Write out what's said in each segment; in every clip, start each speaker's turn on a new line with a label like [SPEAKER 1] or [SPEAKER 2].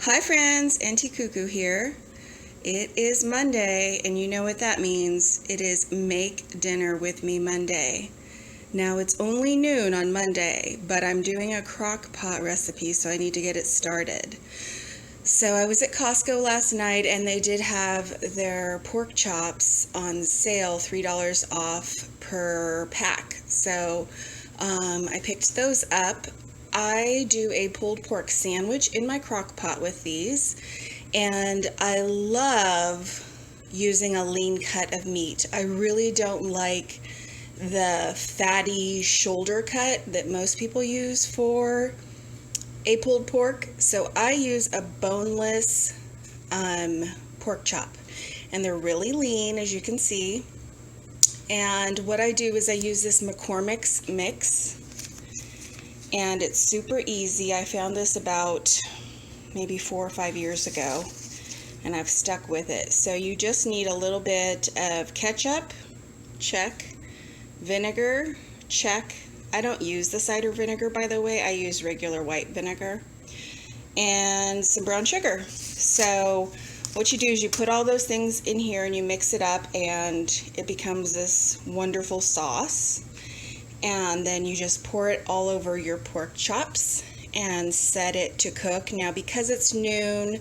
[SPEAKER 1] Hi friends, Auntie Cuckoo here. It is Monday, and you know what that means. It is Make Dinner With Me Monday. Now it's only noon on Monday, but I'm doing a crock pot recipe, so I need to get it started. So I was at Costco last night, and they did have their pork chops on sale, $3 off per pack. So I picked those up. I do a pulled pork sandwich in my crock pot with these, and I love using a lean cut of meat. I really don't like the fatty shoulder cut that most people use for a pulled pork. So I use a boneless pork chop, and they're really lean, as you can see. And what I do is I use this McCormick's mix, and it's super easy. I found this about maybe 4 or 5 years ago, and I've stuck with it. So you just need a little bit of ketchup, check, vinegar, check. I don't use the cider vinegar, by the way. I use regular white vinegar, and some brown sugar. So what you do is you put all those things in here and you mix it up, and it becomes this wonderful sauce. And then you just pour it all over your pork chops and set it to cook. Now, because it's noon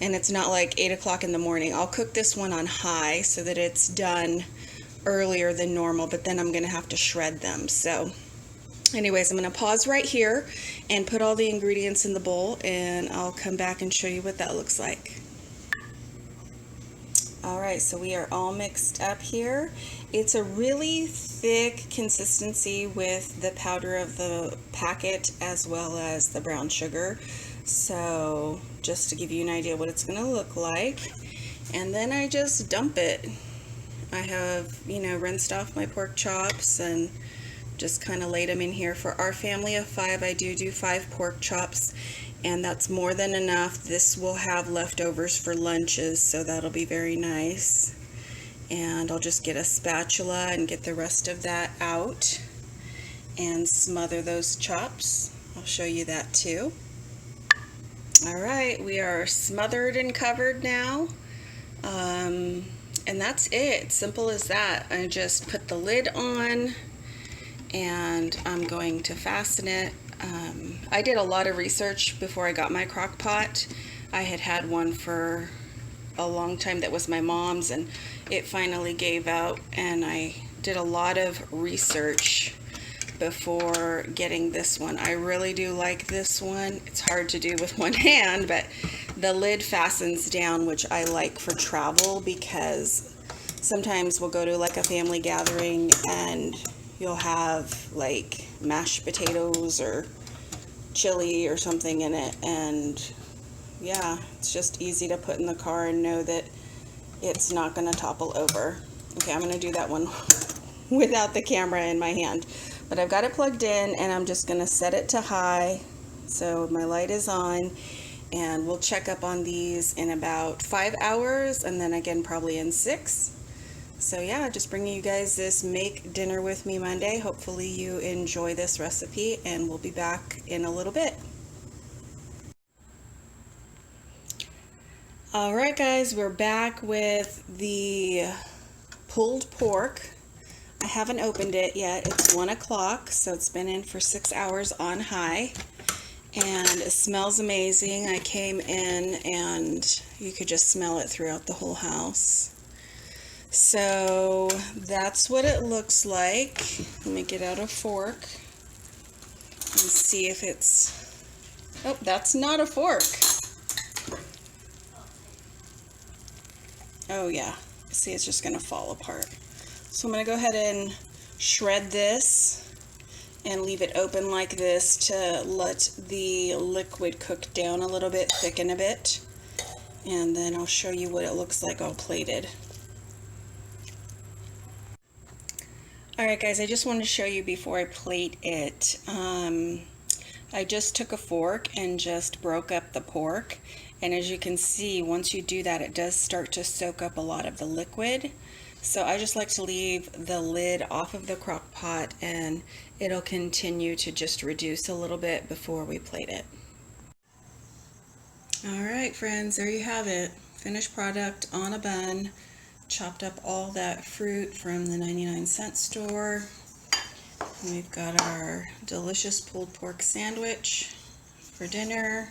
[SPEAKER 1] and it's not like 8 o'clock in the morning, I'll cook this one on high so that it's done earlier than normal, but then I'm going to have to shred them. So anyways, I'm going to pause right here and put all the ingredients in the bowl, and I'll come back and show you what that looks like. Alright, so we are all mixed up here. It's a really thick consistency with the powder of the packet as well as the brown sugar. So just to give you an idea what it's going to look like. And then I just dump it. I have, rinsed off my pork chops and just kind of laid them in here. For our family of 5, I do 5 pork chops, and that's more than enough. This will have leftovers for lunches, so that'll be very nice. And I'll just get a spatula and get the rest of that out and smother those chops. I'll show you that too. Alright, we are smothered and covered now. And that's it. Simple as that. I just put the lid on, and I'm going to fasten it. I did a lot of research before I got my crock pot. I had one for a long time that was my mom's, and it finally gave out, and I did a lot of research before getting this one. I really do like this one. It's hard to do with one hand, but the lid fastens down, which I like for travel, because sometimes we'll go to like a family gathering and you'll have like mashed potatoes or chili or something in it, and yeah, it's just easy to put in the car and know that it's not going to topple over. Okay, I'm going to do that one without the camera in my hand, but I've got it plugged in, and I'm just going to set it to high so my light is on, and we'll check up on these in about 5 hours, and then again probably in 6. So yeah, just bringing you guys this Make Dinner With Me Monday. Hopefully you enjoy this recipe, and we'll be back in a little bit. Alright guys, we're back with the pulled pork. I haven't opened it yet. It's 1 o'clock, so it's been in for 6 hours on high, and it smells amazing. I came in and you could just smell it throughout the whole house. So that's what it looks like. Let me get out a fork and see if it's... Oh, that's not a fork. Oh yeah, see, it's just gonna fall apart. So I'm gonna go ahead and shred this and leave it open like this to let the liquid cook down a little bit, thicken a bit, and then I'll show you what it looks like all plated. Alright guys, I just wanted to show you before I plate it. I just took a fork and just broke up the pork, and as you can see, once you do that, it does start to soak up a lot of the liquid. So I just like to leave the lid off of the crock pot, and it'll continue to just reduce a little bit before we plate it. All right, friends, there you have it. Finished product on a bun. Chopped up all that fruit from the 99-cent store. And we've got our delicious pulled pork sandwich for dinner.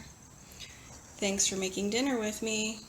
[SPEAKER 1] Thanks for making dinner with me.